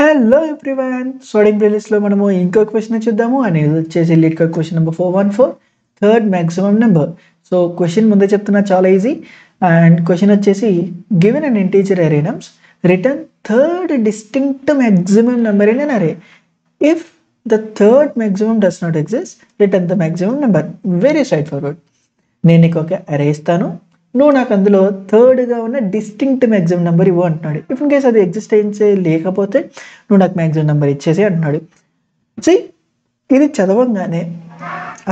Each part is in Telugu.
హలో ఎవ్రీవన్, సోడింగ్ ప్లేలిస్ట్లో మనము ఇంకో క్వశ్చన్ చూద్దాము. అనేది వచ్చేసి Leet question number 414, third maximum number. So question ముందే చెప్తున్నా, చాలా ఈజీ. అండ్ క్వశ్చన్ వచ్చేసి given and integer array nums return third distinct maximum number in an array. If the third maximum does not exist, return the maximum number. Very straightforward. నేను నీకు ఒక అరే ఇస్తాను, నువ్వు నాకు అందులో థర్డ్గా ఉన్న డిస్టింక్ట్ మ్యాక్సిమం నెంబర్ ఇవ్వు అంటున్నాడు. ఇఫ్ ఇన్ కేస్ అది ఎగ్జిస్టెన్స్ లేకపోతే నువ్వు నాకు మ్యాక్సిమం నెంబర్ ఇచ్చేసి అంటున్నాడు. సి, ఇది చదవంగానే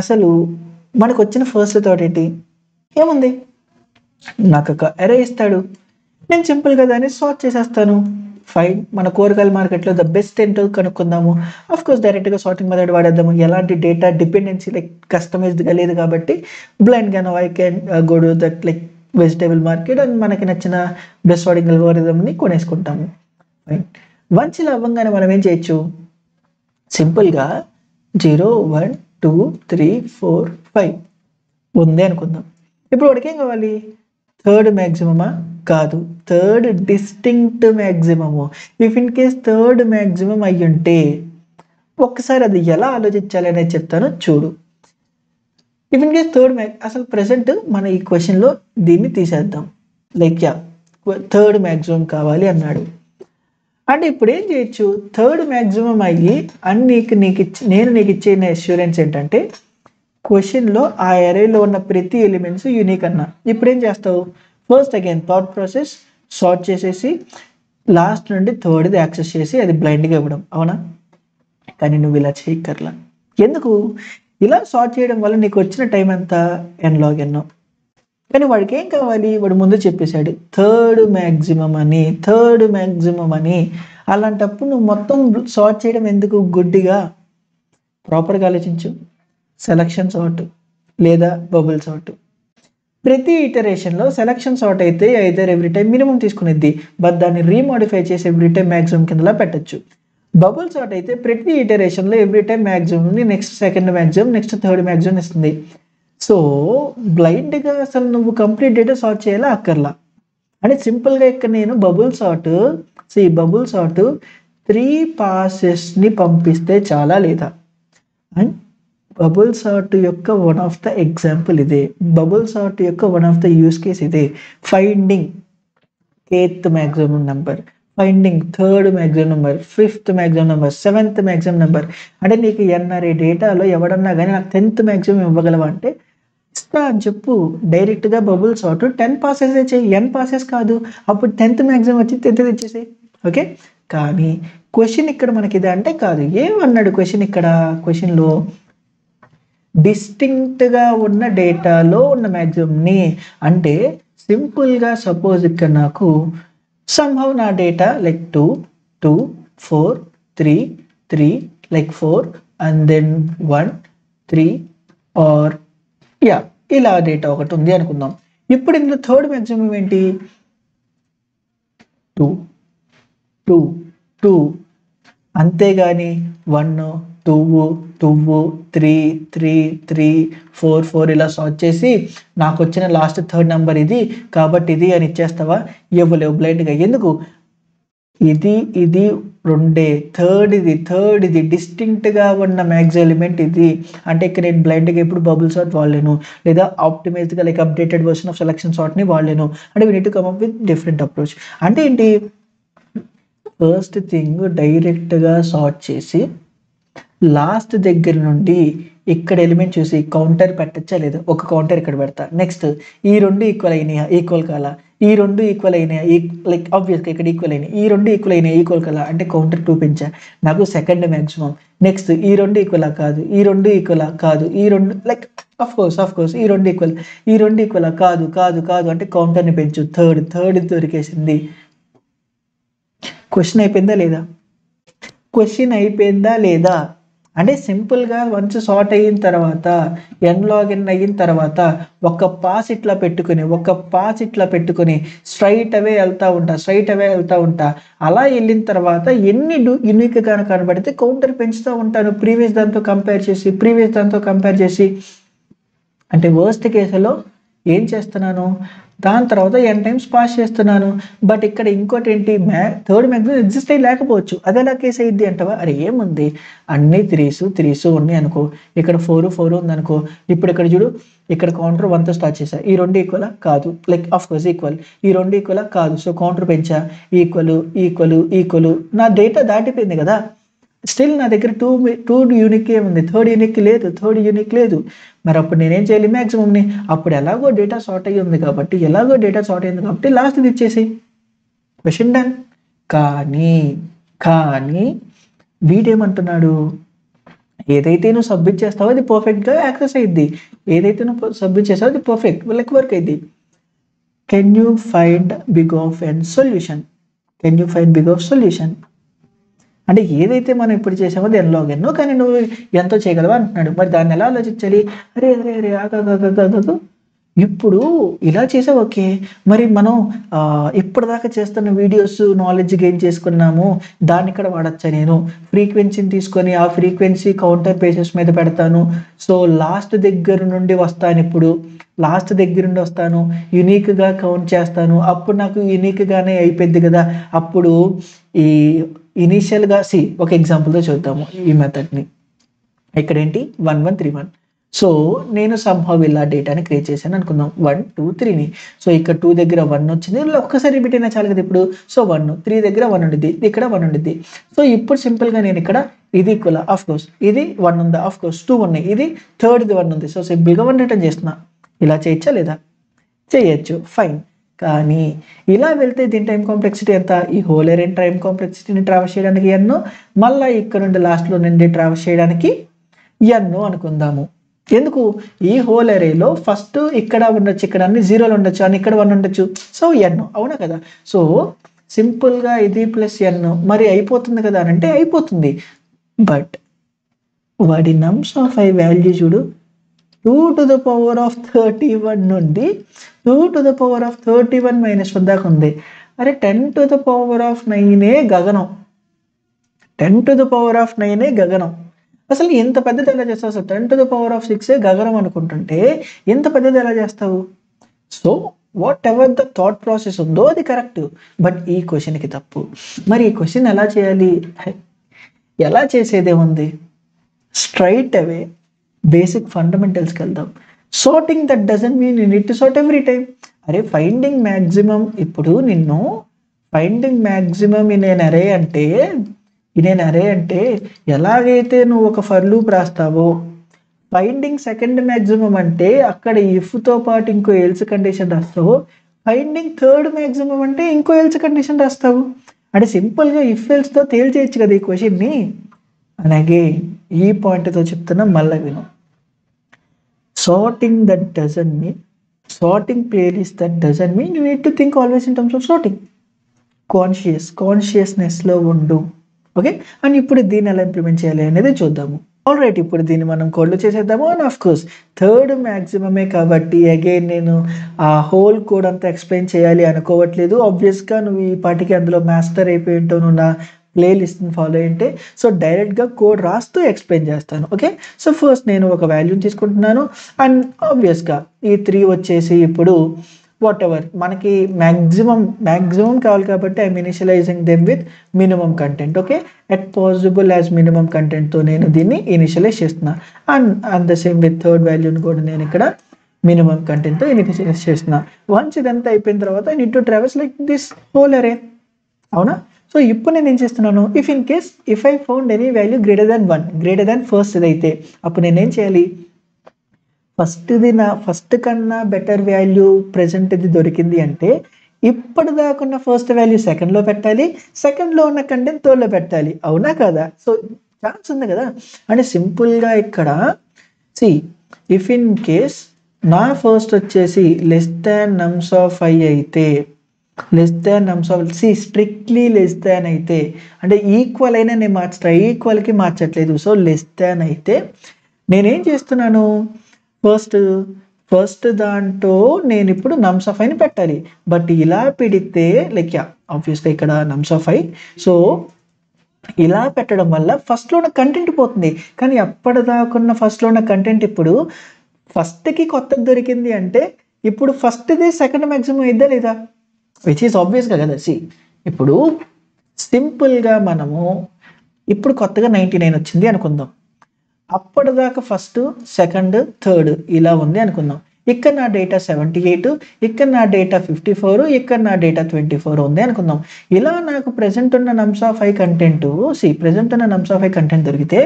అసలు మనకు వచ్చిన ఫస్ట్ థాట్ ఏంటి? ఏముంది, నాకు ఒక అరే ఇస్తాడు, నేను సింపుల్గా దాన్ని సార్ట్ చేసేస్తాను. ఫైన్, మన కూరగాయల మార్కెట్లో ద బెస్ట్ ఏంటో కనుక్కుందాము. అఫ్ కోర్స్ డైరెక్ట్గా సార్టింగ్ మెథడ్ వాడేద్దాము. ఎలాంటి డేటా డిపెండెన్సీ లైక్ కస్టమైజ్డ్గా లేదు కాబట్టి బ్లైండ్గా I can go to that like vegetable market and మనకి నచ్చిన బెస్ట్ సార్టింగ్ అల్గోరిథంని కొనేసుకుంటాము. ఫైన్, వన్స్ ఇలా అవ్వగానే మనం ఏం చేయొచ్చు? సింపుల్గా 0 1 2 3 4 5 ఉంది అనుకుందాం. ఇప్పుడు వాడికి ఏం కావాలి? థర్డ్ మ్యాక్సిమమా? కాదు, third distinct maximum. If in case third maximum అయ్యి ఉంటే ఒక్కసారి అది ఎలా ఆలోచించాలి అనేది చెప్తాను, చూడు. ఇఫ్ ఇన్ కేస్ థర్డ్ అసలు ప్రెసెంట్ మన ఈ క్వశ్చన్లో దీన్ని తీసేద్దాం. లైక్ థర్డ్ మ్యాక్సిమం కావాలి అన్నాడు అంటే ఇప్పుడు ఏం చేయొచ్చు? థర్డ్ మ్యాక్సిమం అయ్యి అని నేను నీకు ఇచ్చే అష్యూరెన్స్ ఏంటంటే క్వశ్చన్లో ఆ అరేలో ఉన్న ప్రతి ఎలిమెంట్స్ యూనిక్ అన్నా. ఇప్పుడు ఏం చేస్తావు? First again thought process, sort చేసేసి లాస్ట్ నుండి థర్డ్ది యాక్సెస్ చేసి అది బ్లైండ్గా ఇవ్వడం, అవునా? కానీ నువ్వు ఇలా చేయక్కర్లా. ఎందుకు? ఇలా సార్ట్ చేయడం వల్ల నీకు వచ్చిన టైం ఎంత? n log n. కానీ వాడికి ఏం కావాలి? వాడు ముందు చెప్పేశాడు థర్డ్ మ్యాక్సిమం అని. అలాంటప్పుడు నువ్వు మొత్తం సార్ట్ చేయడం ఎందుకు? గుడ్డిగా ప్రాపర్గా ఆలోచించు. సెలక్షన్ సార్ట్ లేదా బబుల్ సార్ట్. ప్రతి ఇటరేషన్లో సెలక్షన్ సార్ట్ అయితే ఐదర్ ఎవ్రీ టైం మినిమం తీసుకునేది, బట్ దాన్ని రీమోడిఫై చేసి ఎవ్రీ టైం మ్యాక్సిమం కిందలా పెట్టచ్చు. బబుల్ సార్ట్ అయితే ప్రతి ఇటరేషన్లో ఎవ్రీ టైం మ్యాక్సిమంని next second maximum, next third maximum ఇస్తుంది. సో బ్లైండ్గా అసలు నువ్వు కంప్లీట్ డేటా సార్ట్ చేయాలా అక్కర్లా. అంటే సింపుల్గా ఇక్కడ నేను బబుల్ సార్ట్ 3 పాసెస్ని పంపిస్తే చాలా లేదా? అండ్ బబుల్ సార్ట్ యొక్క వన్ ఆఫ్ ద ఎగ్జాంపుల్ ఇదే. బబుల్ సార్ట్ యొక్క one of the use case ఇదే. Finding 8th maximum number, finding 3rd maximum number, 5th maximum number, 7th maximum number. అంటే నీకు ఎన్ఆర్ఏ డేటాలో ఎవడన్నా కానీ నాకు 10th మ్యాక్సిమం ఇవ్వగలవా అంటే ఇస్తా అని చెప్పు. డైరెక్ట్గా బబుల్ సార్ట్ 10 పాసెస్ చేయి, n పాసెస్ కాదు. అప్పుడు 10th మ్యాక్సిమం వచ్చి 10th ఇచ్చేసి, ఓకే? కానీ క్వశ్చన్ ఇక్కడ మనకి ఇదే అంటే కాదు. ఏమన్నాడు క్వశ్చన్ ఇక్కడ? క్వశ్చన్లో డిస్టింక్ట్గా ఉన్న డేటాలో ఉన్న మ్యాక్సిమంని. అంటే సింపుల్గా సపోజ్ ఇక్కడ నాకు సమ్హౌ నా data like 2 2 4 3 3 like 4 and then 1 3 or ఇలా డేటా ఒకటి ఉంది అనుకుందాం. ఇప్పుడు ఇందులో థర్డ్ మ్యాక్సిమం ఏంటి? 2 2 2, అంతేగాని 1 2 2 3 3 3 4 4 ఇలా సార్ట్ చేసి నాకు వచ్చిన లాస్ట్ థర్డ్ నెంబర్ ఇది కాబట్టి ఇది అని ఇచ్చేస్తావా? ఇవ్వలేవు బ్లైండ్గా. ఎందుకు? ఇది రెండే, థర్డ్ ఇది డిస్టింక్ట్గా ఉన్న మ్యాక్స్ ఎలిమెంట్ ఇది. అంటే ఇక్కడ నేను బ్లైండ్గా ఎప్పుడు బబుల్ సార్ట్ వాడలేను, లేదా ఆప్టిమైజ్డ్గా like updated version of selection సార్ట్ని వాడలేను. అంటే we need to come up with different approach. అంటే ఏంటి? ఫస్ట్ థింగ్ డైరెక్ట్గా సార్ట్ చేసి లాస్ట్ దగ్గర నుండి ఇక్కడ ఎలిమెంట్ చూసి కౌంటర్ పెట్టచ్చా లేదా? ఒక కౌంటర్ ఇక్కడ పెడతా. నెక్స్ట్ ఈ రెండు ఈక్వల్ అయినాయా? ఈక్వల్ కాలా? ఈ రెండు ఈక్వల్ అయినాయా? లైక్ ఆబ్వియస్గా ఇక్కడ ఈక్వల్ అయినాయి. ఈ రెండు ఈక్వల్ అయినాయి, ఈక్వల్ కాలా? అంటే కౌంటర్ 2 పెంచా, నాకు సెకండ్ మ్యాక్సిమం. నెక్స్ట్ ఈ రెండు ఈక్వలా? కాదు. ఈ రెండు ఈక్వలా? కాదు. ఈ రెండు లైక్ ఆఫ్ కోర్స్ ఈ రెండు ఈక్వల్. ఈ రెండు ఈక్వలా? కాదు అంటే కౌంటర్ని పెంచు. థర్డ్ దొరికేసింది. క్వశ్చన్ అయిపోయిందా లేదా? అంటే సింపుల్గా వన్స్ సార్ట్ అయిన తర్వాత n log n అయిన తర్వాత ఒక పాస్ ఇట్లా పెట్టుకొని స్ట్రైట్ అవే వెళ్తా ఉంటా. అలా వెళ్ళిన తర్వాత ఎన్ని యూనిక్గా కనబడితే కౌంటర్ పెంచుతూ ఉంటాను ప్రీవియస్ దాంతో కంపేర్ చేసి. అంటే వర్స్ట్ కేసులో ఏం చేస్తున్నాను, దాని తర్వాత n టైమ్స్ పాస్ చేస్తున్నాను. బట్ ఇక్కడ ఇంకోటి ఏంటి, థర్డ్ మ్యాక్సిమం ఎగ్జిస్ట్ అయ్యి లేకపోవచ్చు. అది ఎలా కేసు అయ్యిద్ది అంటావా, అరే ఏముంది అన్ని త్రీస్ ఉన్నాయి అనుకో, ఇక్కడ 4 ఉందనుకో, ఇప్పుడు ఇక్కడ చూడు, ఇక్కడ కౌంటర్ 1తో స్టార్ట్ చేశా, ఈ రెండు ఈక్వలా కాదు, లైక్ ఆఫ్ కోర్స్ ఈక్వల్, ఈ రెండు ఈక్వలా కాదు, సో కౌంటర్ పెంచా, ఈక్వల్, నా డేటా దాటిపోయింది కదా. స్టిల్ నా దగ్గర టూ యూనికే ఉంది, థర్డ్ యూనిక్ లేదు. మరి అప్పుడు నేనేం చేయాలి, మ్యాక్సిమంని. అప్పుడు ఎలాగో డేటా సార్ట్ అయ్యి ఉంది కాబట్టి లాస్ట్ ఇది ఇచ్చేసి క్వశ్చన్ డన్. కానీ వీడేమంటున్నాడు, ఏదైతే నువ్వు సబ్మిట్ చేస్తావో అది పర్ఫెక్ట్గా యాక్సెస్ అయ్యిద్ది, ఏదైతే నువ్వు సబ్మిట్ చేస్తావో అది పర్ఫెక్ట్ వర్క్ అయ్యిద్ది. Can you find big O solution అంటే ఏదైతే మనం ఇప్పుడు చేసామో అది n log n, కానీ నువ్వు ఎంతో చేయగలవా అంటున్నాడు. మరి దాన్ని ఎలా ఆలోచించాలి, అరే ఆగు, ఇప్పుడు ఇలా చేసావు ఓకే, మరి మనం ఇప్పటిదాకా చేస్తున్న వీడియోస్ నాలెడ్జ్ గెయిన్ చేసుకున్నాము, దాన్ని ఇక్కడ వాడచ్చా, నేను ఫ్రీక్వెన్సీని తీసుకొని ఆ ఫ్రీక్వెన్సీ కౌంటర్ బేసిస్ మీద పెడతాను, సో లాస్ట్ దగ్గర నుండి వస్తాను, యునిక్గా కౌంట్ చేస్తాను, అప్పుడు నాకు యునిక్గానే అయిపోద్ది కదా. అప్పుడు ఈ ఇనీషియల్గా ఒక ఎగ్జాంపుల్తో చూద్దాము ఈ మెథడ్ని. ఇక్కడ ఏంటి 1131, సో నేను సంహవ్ ఇలా డేటాని క్రియేట్ చేశాను అనుకుందాం, 1 2 3ని. సో ఇక్కడ 2 దగ్గర 1 వచ్చింది, ఒక్కసారి రిపీట్ అయినా చాలు కదా ఇప్పుడు. సో 1 3 దగ్గర 1 ఉండిద్ది, ఇక్కడ 1 ఉండిద్ది. సో ఇప్పుడు సింపుల్గా నేను ఇక్కడ ఇది ఈక్వల్, ఆఫ్ కోర్స్ ఇది 1 ఉందా, ఆఫ్ కోర్స్ 2 ఉన్నాయి, ఇది థర్డ్ది 1 ఉంది, సో సింపుల్గా 1 రిటర్న్ చేస్తున్నా. ఇలా చేయొచ్చా లేదా, చేయొచ్చు, ఫైన్. కానీ ఇలా వెళ్తే దీని టైం కాంప్లెక్సిటీ ఎంత, ఈ హోల్ ఎరే టైం కాంప్లెక్సిటీని ట్రావెల్స్ చేయడానికి n, మళ్ళీ ఇక్కడ నుండి లాస్ట్లో నుండి ట్రావెల్స్ చేయడానికి n అనుకుందాము. ఎందుకు, ఈ హోల్ ఎరేలో ఫస్ట్ ఇక్కడ ఉండొచ్చు, ఇక్కడ అన్ని 0లు ఉండొచ్చు, అని ఇక్కడ 1 ఉండొచ్చు, సో n, అవునా కదా. సో సింపుల్గా ఇది ప్లస్ n, మరి అయిపోతుంది కదా అని అంటే అయిపోతుంది. బట్ వాడి నమ్స్ ఆఫ్ i వాల్యూ చూడు, 2 to the power of 31 నుండి 2 to the power of 31 - 1 దాకా ఉంది. అరే 10 to the power of 9 గగనం, 10 to the power of 9 గగనం. అసలు ఎంత పెద్దది ఎలా చేస్తావు, అసలు 10 to the power of 6 గగనం అనుకుంటుంటే ఎంత పెద్దది ఎలా చేస్తావు. So what ever the thought process ఉందో అది కరెక్ట్, బట్ ఈ క్వశ్చన్కి తప్పు. మరి ఈ క్వశ్చన్ ఎలా చేయాలి, ఎలా చేసేదేముంది, స్ట్రైట్ అవే బేసిక్ ఫండమెంటల్స్కి వెళ్దాం. Sorting that doesn't mean you need to sort every time. అరే ఫైండింగ్ మ్యాక్సిమం, ఇప్పుడు నిన్ను ఫైండింగ్ మ్యాక్సిమం ఇన్ ఎన్ అరే అంటే ఎలాగైతే నువ్వు ఒక ఫర్ లూప్ రాస్తావో, ఫైండింగ్ సెకండ్ మ్యాక్సిమం అంటే అక్కడ ఇఫ్తో పాటు ఇంకో ఎల్స్ కండిషన్ రాస్తావు, ఫైండింగ్ థర్డ్ మ్యాక్సిమం అంటే ఇంకో ఎల్స్ కండిషన్ రాస్తావు. అంటే సింపుల్గా ఇఫ్ ఎల్స్తో తేల్చేయచ్చు కదా ఈ క్వశ్చన్ని. అలాగే ఈ పాయింట్తో చెప్తున్నా, మళ్ళీ విను. Sorting playlist that doesn't mean you need to think always in terms of sorting. కాన్షియస్నెస్లో ఉండు, ఓకే. అండ్ ఇప్పుడు దీన్ని ఎలా ఇంప్లిమెంట్ చేయాలి అనేది చూద్దాము. ఆల్ రైట్, ఇప్పుడు దీన్ని మనం కోడ్లో చేసేద్దాము. అండ్ ఆఫ్ కోర్స్ థర్డ్ మ్యాక్సిమమే కాబట్టి అగైన్ నేను ఆ హోల్ కోడ్ అంతా ఎక్స్ప్లెయిన్ చేయాలి అనుకోవట్లేదు. ఆబ్వియస్గా నువ్వు ఈ పాటికి అందులో మాస్టర్ అయిపోయి ఉంటావు, నువ్వు నా ప్లేలిస్ట్ని ఫాలో అయ్యింటే. సో డైరెక్ట్గా కోడ్ రాస్తూ ఎక్స్ప్లెయిన్ చేస్తాను, ఓకే. సో ఫస్ట్ నేను ఒక వాల్యూని తీసుకుంటున్నాను, అండ్ ఆబ్వియస్గా ఈ 3 వచ్చేసి ఇప్పుడు వాట్ ఎవర్ మనకి మ్యాక్సిమం కావాలి కాబట్టి I'm initialising them with minimum content, okay. At possible as minimum కంటెంట్తో నేను దీన్ని ఇనిషియలైజ్ చేస్తున్నా. And the same with third వాల్యూని కూడా నేను ఇక్కడ మినిమం కంటెంట్తో ఇనిషియలైజ్ చేస్తున్నా. వన్స్ ఇదంతా అయిపోయిన తర్వాత I need to travels like this whole అరే, అవునా. సో ఇప్పుడు నేను ఏం చేస్తున్నాను, if I found any value greater than 1, greater than first అయితే అప్పుడు నేనేం చేయాలి, ఫస్ట్ కన్నా బెటర్ వాల్యూ ప్రెజెంట్ ఇది దొరికింది అంటే ఇప్పటిదాకున్న ఫస్ట్ వాల్యూ సెకండ్లో పెట్టాలి, సెకండ్లో ఉన్న కంటెంట్ థర్డ్లో పెట్టాలి, అవునా కదా. సో ఛాన్స్ ఉంది కదా. అంటే సింపుల్గా ఇక్కడ ఇఫ్ ఇన్ కేస్ నా ఫస్ట్ వచ్చేసి less than nums of i అయితే, స్ట్రిక్ట్లీ లెస్ దాన్ అయితే, అంటే ఈక్వల్ అయినా నేను ఈక్వల్కి మార్చట్లేదు. సో లెస్ దాన్ అయితే నేనేం చేస్తున్నాను, ఫస్ట్ దాంట్లో నేను ఇప్పుడు నమ్స్ ఆఫ్ ఐని పెట్టాలి. బట్ ఇలా పెడితే లైక్ ఆబ్వియస్గా ఇక్కడ నమ్స్ ఆఫ్ ఐ, సో ఇలా పెట్టడం వల్ల ఫస్ట్లో ఉన్న కంటెంట్ పోతుంది. కానీ అప్పటిదాకున్న ఫస్ట్లో ఉన్న కంటెంట్ ఇప్పుడు ఫస్ట్కి కొత్తది దొరికింది అంటే ఇప్పుడు ఫస్ట్ది సెకండ్ మ్యాక్సిమం ఇద్దా లేదా, విచ్ ఈస్ ఆబ్వియస్గా కదా. సి ఇప్పుడు సింపుల్గా మనము ఇప్పుడు కొత్తగా 99 వచ్చింది అనుకుందాం. అప్పటిదాకా ఫస్ట్ సెకండ్ థర్డ్ ఇలా ఉంది అనుకుందాం. ఇక్కడ నా డేటా 78, ఇక్కడ నా డేటా 54, ఇక్కడ నా డేటా 24 ఉంది అనుకుందాం. ఇలా నాకు ప్రెసెంట్ ఉన్న nums of I content present ఉన్న నమ్స్ ఆఫ్ ఐ కంటెంట్ దొరికితే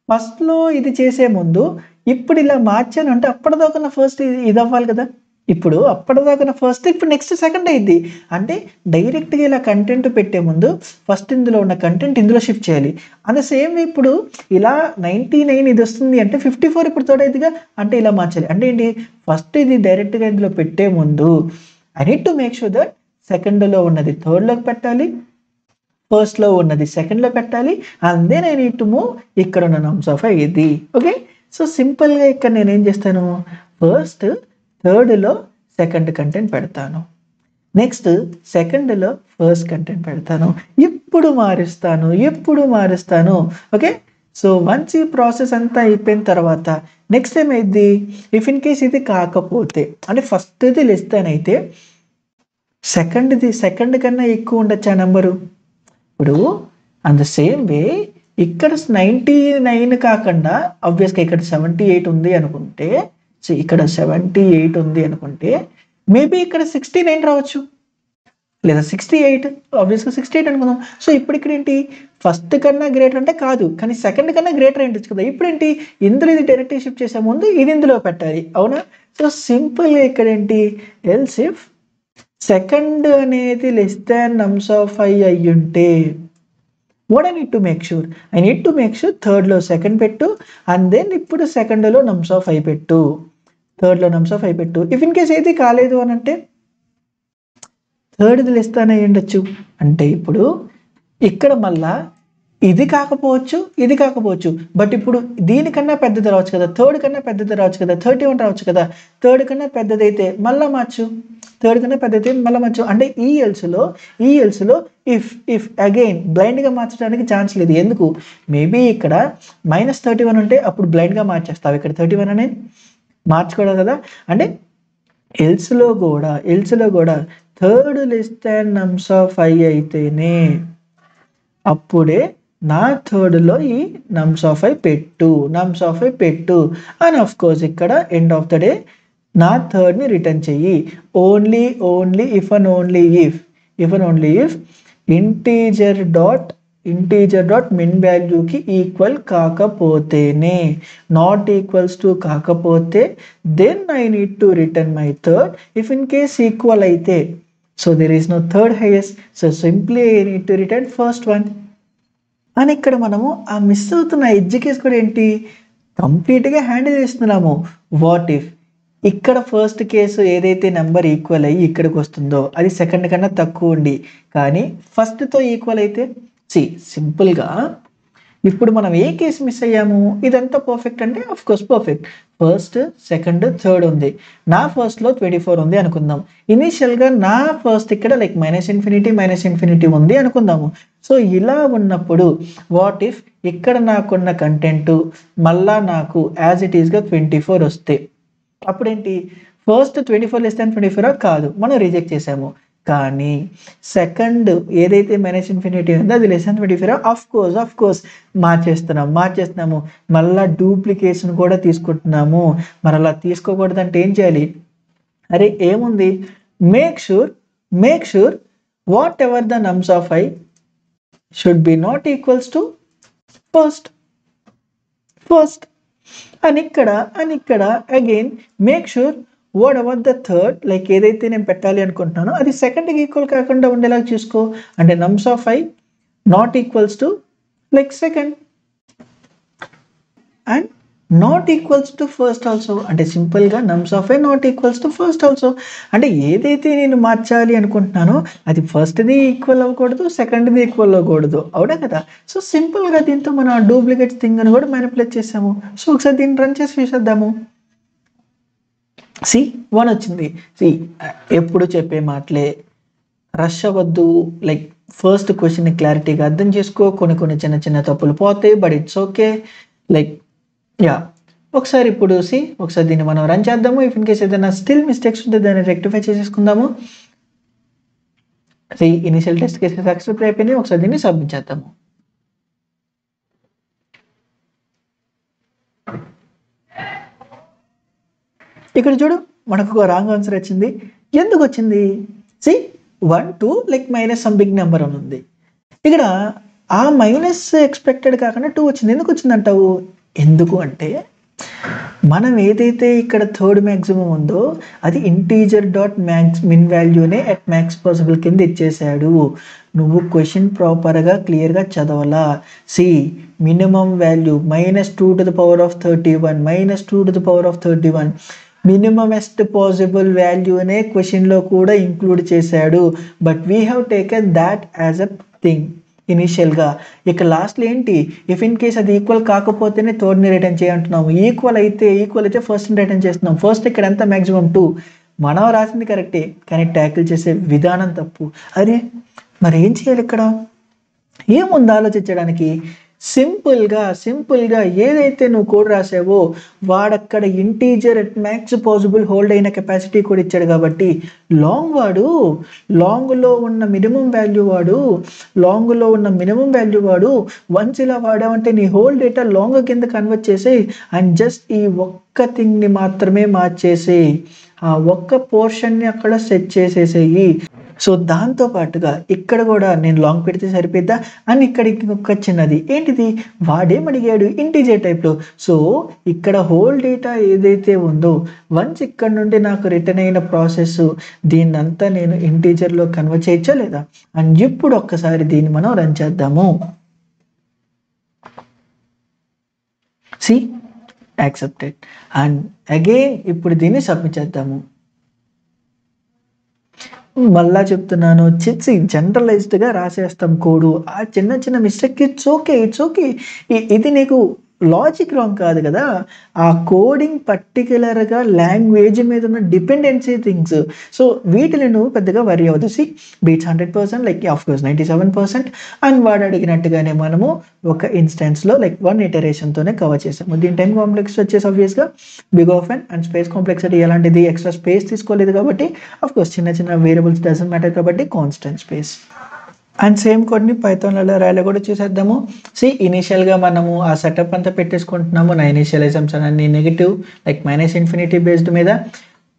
ఫస్ట్లో ఇది చేసే ముందు ఇప్పుడు ఇలా మార్చాను అంటే అప్పటిదాకా నా ఫస్ట్ ఇది అవ్వాలి కదా. ఇప్పుడు అప్పటిదాకా నా ఫస్ట్ ఇప్పుడు నెక్స్ట్ సెకండ్ అయింది అంటే డైరెక్ట్గా ఇలా కంటెంట్ పెట్టే ముందు ఫస్ట్ ఇందులో ఉన్న కంటెంట్ ఇందులో షిఫ్ట్ చేయాలి. అండ్ సేమ్ ఇప్పుడు ఇలా 99 ఇది వస్తుంది అంటే 54 ఇప్పుడు తోడైదిగా అంటే ఇలా మార్చాలి. అంటే ఏంటి, ఫస్ట్ ఇది డైరెక్ట్గా ఇందులో పెట్టే ముందు I need to make sure that సెకండ్లో ఉన్నది థర్డ్లోకి పెట్టాలి, ఫస్ట్లో ఉన్నది సెకండ్లో పెట్టాలి. And then I need to move ఇక్కడ ఉన్న నమ్స్ ఆఫ్ ఐ ఇది. ఓకే, సో సింపుల్గా ఇక్కడ నేను ఏం చేస్తాను, ఫస్ట్ థర్డ్లో సెకండ్ కంటెంట్ పెడతాను, నెక్స్ట్ సెకండ్లో ఫస్ట్ కంటెంట్ పెడతాను, ఇప్పుడు మారుస్తాను. ఓకే, సో వన్స్ ఈ ప్రాసెస్ అంతా అయిపోయిన తర్వాత నెక్స్ట్ ఏమైంది, ఇఫ్ ఇన్ కేస్ ఇది కాకపోతే అంటే ఫస్ట్ది లెస్ దాన్ అయితే సెకండ్ కన్నా ఎక్కువ ఉండొచ్చు ఆ నెంబరు. ఇప్పుడు అండ్ ద సేమ్ వే ఇక్కడ 99 కాకుండా ఆబ్వియస్గా ఇక్కడ 78 ఉంది అనుకుంటే, సో ఇక్కడ 78 ఉంది అనుకుంటే మేబీ ఇక్కడ 69 రావచ్చు లేదా 68, ఆబ్వియస్గా 68 అనుకుందాం. సో ఇప్పుడు ఇక్కడ ఏంటి, ఫస్ట్ కన్నా గ్రేటర్ అంటే కాదు కానీ సెకండ్ కన్నా గ్రేటర్ ఏంటి కదా. ఇప్పుడు ఏంటి, ఇందులో ఇది డైరెక్ట్ షిఫ్ట్ చేసే ముందు ఇది ఇందులో పెట్టాలి, అవునా. సో సింపుల్గా ఇక్కడ ఏంటి, ఎల్స్ ఇఫ్ సెకండ్ అనేది less than nums of I అయ్యుంటే what I need to make sure థర్డ్లో సెకండ్ పెట్టు అండ్ దెన్ ఇప్పుడు సెకండ్లో నమ్స్ ఆఫ్ ఐ పెట్టు, థర్డ్లో నమ్స్ ఆఫ్ ఐ పెట్టు. ఇఫ్ ఇన్ కేస్ ఏది కాలేదు అని అంటే థర్డ్ది లెస్ దాన్ అయ్యి ఉండొచ్చు అంటే ఇప్పుడు ఇక్కడ మళ్ళా ఇది కాకపోవచ్చు బట్ ఇప్పుడు దీనికన్నా పెద్దది రావచ్చు కదా, థర్డ్ కన్నా పెద్దది రావచ్చు కదా, 31 రావచ్చు కదా. థర్డ్ కన్నా పెద్దదైతే మళ్ళీ మార్చు, అంటే ఈ ఎల్స్లో ఇఫ్ అగైన్ బ్లైండ్గా మార్చడానికి ఛాన్స్ లేదు. ఎందుకు, మేబీ ఇక్కడ -31 ఉంటే అప్పుడు బ్లైండ్గా మార్చేస్తావు, ఇక్కడ 31 అనేది మార్చుకోవడం కదా. అంటే ఎల్స్లో కూడా third less than nums of I అయితేనే అప్పుడే నా థర్డ్లో ఈ నమ్స్ ఆఫ్ ఐ పెట్టు అండ్ ఆఫ్ కోర్స్ ఇక్కడ ఎండ్ ఆఫ్ ద డే నా థర్డ్ని రిటర్న్ చెయ్యి. Only if and only if integer dot min వాల్యూకి ఈక్వల్ కాకపోతేనే, నాట్ ఈక్వల్స్ టు కాకపోతే then I need to return my third. If in case equal అయితే so there is no third highest, so simply I need to return first one. అని ఇక్కడ మనము ఆ మిస్ అవుతున్న ఎడ్జ్ కేస్ కూడా ఏంటి కంప్లీట్గా హ్యాండిల్ చేస్తున్నాము. వాట్ ఇఫ్ ఇక్కడ ఫస్ట్ కేసు ఏదైతే నెంబర్ ఈక్వల్ అయ్యి ఇక్కడికి వస్తుందో అది సెకండ్ కన్నా తక్కువ ఉండి కానీ ఫస్ట్తో ఈక్వల్ అయితే సింపుల్గా ఇప్పుడు మనం ఏ కేసు మిస్ అయ్యాము, ఇదంతా పర్ఫెక్ట్ అంటే of course perfect, first second third ఉంది, నా ఫస్ట్లో 24 ఉంది అనుకుందాం. ఇనీషియల్గా నా ఫస్ట్ ఇక్కడ లైక్ -∞ ఉంది అనుకుందాము. సో ఇలా ఉన్నప్పుడు వాట్ ఇఫ్ ఇక్కడ నాకున్న కంటెంట్ మళ్ళా నాకు యాజ్ ఇట్ ఈస్గా 24 వస్తే అప్పుడేంటి, ఫస్ట్ 24 లెస్ దాన్ 24 కాదు మనం రిజెక్ట్ చేసాము, కానీ సెకండ్ ఏదైతే -∞ ఉందో అది లెస్ దాన్ 24 ఆఫ్ కోర్స్ మార్చేస్తున్నాము మళ్ళీ డూప్లికేషన్ కూడా తీసుకుంటున్నాము. మరి అలా తీసుకోకూడదంటే ఏం చేయాలి, అరే ఏముంది, make sure what ever the నమ్స్ of I should be not equals to first అని ఇక్కడ again make sure what ever the third like ఏదైతే నేను పెట్టాలి అనుకుంటున్నానో అది సెకండ్కి ఈక్వల్ కాకుండా ఉండేలా చూసుకో. అంటే నమ్స్ of I not equals to like second and not equals to first also. అంటే సింపుల్గా నమ్స్ of I not equals to first also. అంటే ఏదైతే నేను మార్చాలి అనుకుంటున్నానో అది ఫస్ట్ది ఈక్వల్ అవ్వకూడదు, సెకండ్ది ఈక్వల్ అవ్వకూడదు, అవునా కదా. సో సింపుల్గా దీంతో మనం డూప్లికేట్ థింగ్ అని కూడా మ్యానిపులేట్ చేసాము. సో ఒకసారి దీన్ని రన్ చేసి చూసేద్దాము. 1 వచ్చింది. ఎప్పుడు చెప్పే మాటలే, రష్ అవ్వద్దు, లైక్ ఫస్ట్ క్వశ్చన్ని క్లారిటీగా అర్థం చేసుకో, కొన్ని చిన్న తప్పులు పోతాయి బట్ ఇట్స్ ఓకే. లైక్ ఒకసారి ఇప్పుడు ఒకసారి దీన్ని మనం రన్ చేద్దాము. ఇఫ్ ఇన్ కేస్ ఏదైనా స్టిల్ మిస్టేక్స్ ఉంటే దాన్ని రెక్టిఫై చేసేసుకుందాము. ఇనిషియల్ టెస్ట్ కేసెస్ యాక్సెప్ట్ అయిపోయినాయి. ఒకసారి దీన్ని సబ్మిట్ చేద్దాము. ఇక్కడ చూడు, మనకు ఒక రాంగ్ ఆన్సర్ వచ్చింది. ఎందుకు వచ్చింది? 1 2 like minus some big number అని ఉంది. ఇక్కడ ఆ మైనస్ ఎక్స్పెక్టెడ్ కాకుండా 2 వచ్చింది. ఎందుకు వచ్చింది అంటావు? ఎందుకు అంటే మనం ఏదైతే ఇక్కడ థర్డ్ మ్యాక్సిమం ఉందో అది ఇంటీజర్ డాట్ మిన్ వాల్యూనే అట్ మ్యాక్స్ పాసిబుల్ కింద ఇచ్చేసాడు. నువ్వు క్వశ్చన్ ప్రాపర్గా క్లియర్గా చదవాలా. Minimum value -2 to the power of 31 -2 to the power of 31 మినిమమెస్ట్ possible వాల్యూనే క్వశ్చన్లో కూడా ఇంక్లూడ్ చేశాడు. But we have taken that as a thing ఇనిషియల్గా. ఇక లాస్ట్లో ఏంటి, ఇఫ్ ఇన్ కేస్ అది ఈక్వల్ కాకపోతేనే థర్డ్ని రిటర్న్ చేయంటున్నాము. ఈక్వల్ అయితే ఫస్ట్ని రిటర్న్ చేస్తున్నాం. ఫస్ట్ ఇక్కడ ఎంత మ్యాక్సిమం 2. మనం రాసింది కరెక్టే, కానీ ట్యాకిల్ చేసే విధానం తప్పు. అరే మరి ఏం చేయాలి? ఇక్కడ ఏముంది ఆలోచించడానికి? సింపుల్గా ఏదైతే నువ్వు కోడ్ రాసావో వాడక్కడ integer at max possible hold అయిన కెపాసిటీ కూడా ఇచ్చాడు. కాబట్టి లాంగ్లో ఉన్న మినిమం వాల్యూ వాడు వన్స్ ఇలా వాడావంటే నీ హోల్ డేటా లాంగ్ కింద కన్వర్ట్ చేసేయి అండ్ జస్ట్ ఈ ఒక్క థింగ్ని మాత్రమే మార్చేసేయి. ఆ ఒక్క పోర్షన్ని అక్కడ సెట్ చేసేసేయి. సో దాంతో పాటుగా ఇక్కడ కూడా నేను లాంగ్ పెడితే సరిపోద్దా అని ఇక్కడ ఇంకొక చిన్నది ఏంటిది, వాడేమడిగాడు ఇంటీజర్ టైప్లో. సో ఇక్కడ హోల్ డేటా ఏదైతే ఉందో వన్స్ ఇక్కడ నుండి నాకు రిటర్న్ అయిన ప్రాసెస్ దీన్నంతా నేను ఇంటీజర్లో కన్వర్ట్ చేయొచ్చా లేదా అని ఇప్పుడు ఒక్కసారి దీన్ని మనం రన్ చేద్దాము. యాక్సెప్టెడ్ అండ్ అగైన్ ఇప్పుడు దీన్ని సబ్మిట్ చేద్దాము. మళ్ళా చెప్తున్నాను, జనరలైజ్డ్గా రాసేస్తాం కోడు. ఆ చిన్న మిస్టేక్ ఇట్స్ ఓకే. ఇది నీకు లాజిక్ రాంగ్ కాదు కదా. ఆ కోడింగ్ పర్టికులర్గా లాంగ్వేజ్ మీద ఉన్న డిపెండెన్సీ థింగ్స్. సో వీటిని నువ్వు పెద్దగా వరి అవ్వదు. Beats 100% like of course 97%. అండ్ వాడు అడిగినట్టుగానే మనము ఒక ఇన్స్టెన్స్లో లైక్ 1 ఇటరేషన్తోనే కవర్ చేసాము. దీని టైం కాంప్లెక్స్ వచ్చేసి ఆబ్వియస్గా big O and space complexity ఎలాంటిది ఎక్స్ట్రా స్పేస్ తీసుకోలేదు కాబట్టి ఆఫ్ కోర్స్ చిన్న వేరియబుల్స్ డజంట్ మ్యాటర్ కాబట్టి కాన్స్టెంట్ స్పేస్. అండ్ సేమ్ కోడ్ని పైథాన్లో రాయలో కూడా చూసేద్దాము. ఇనిషియల్గా మనము ఆ సెటప్ అంతా పెట్టేసుకుంటున్నాము. నా ఇనిషియల్ అసంప్షన్ అన్ని నెగిటివ్ లైక్ -ఇన్ఫినిటీ బేస్డ్ మీద.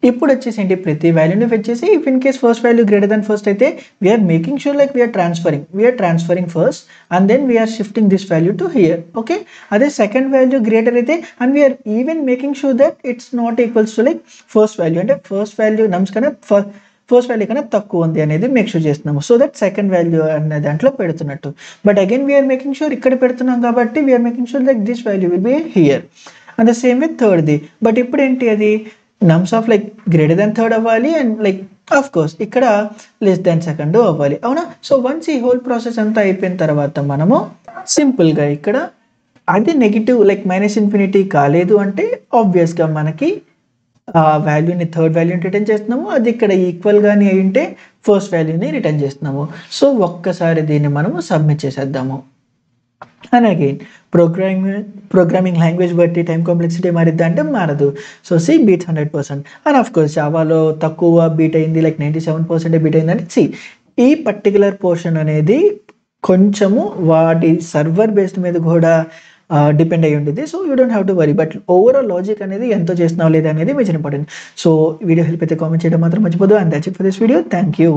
ఇప్పుడు వచ్చేసి ఏంటి, ప్రతి వాల్యూని వచ్చేసి if in case first value greater than first అయితే we're making sure like we're transferring first and then we're shifting this value to here. Okay, అదే సెకండ్ వాల్యూ గ్రేటర్ అయితే and we're even making sure that it's not equals to like first value. అంటే ఫస్ట్ వాల్యూ నమ్స్ కన్నా ఫస్ట్ వాల్యూ కన్నా తక్కువ ఉంది అనేది మేక్ షూర్ చేస్తున్నాము. సో దట్ సెకండ్ వాల్యూ అనే దాంట్లో పెడుతున్నట్టు. But again we're making sure ఇక్కడ పెడుతున్నాం కాబట్టి we're making sure that this value will be here. And the same with థర్డ్ది. బట్ ఇప్పుడు ఏంటి, అది nums of like greater than third అవ్వాలి అండ్ లైక్ ఆఫ్ కోర్స్ ఇక్కడ లెస్ దెన్ సెకండ్ అవ్వాలి. అవునా? సో వన్స్ ఈ హోల్ ప్రాసెస్ అంతా అయిపోయిన తర్వాత మనము సింపుల్గా ఇక్కడ అది నెగిటివ్ లైక్ -ఇన్ఫినిటీ కాలేదు అంటే ఆబ్వియస్గా మనకి ఆ వాల్యూని థర్డ్ వాల్యూని రిటర్న్ చేస్తున్నాము. అది ఇక్కడ ఈక్వల్గానే అయి ఉంటే ఫస్ట్ వాల్యూని రిటర్న్ చేస్తున్నాము. సో ఒక్కసారి దీన్ని మనము సబ్మిట్ చేసేద్దాము. అండ్ అగైన్ ప్రోగ్రామింగ్ లాంగ్వేజ్ బట్టి టైం కాంప్లెక్సిటీ మారిద్దా అంటే మారదు. So beats 100%. And of course జావాలో తక్కువ బీట్ అయింది లైక్ 97% బీట్ అయిందంటే ఈ పర్టికులర్ పోర్షన్ అనేది కొంచెము వాటి సర్వర్ బేస్డ్ మీద కూడా డిపెండ్ అయ్యి ఉంటుంది. So you don't have to worry. But overall logic అనేది ఎంతో చేస్తున్నావు లేదా అనేది major important. So video help అయితే కామెంట్ చేయడం మాత్రం మర్చిపోదు. And that's it for this video. Thank you.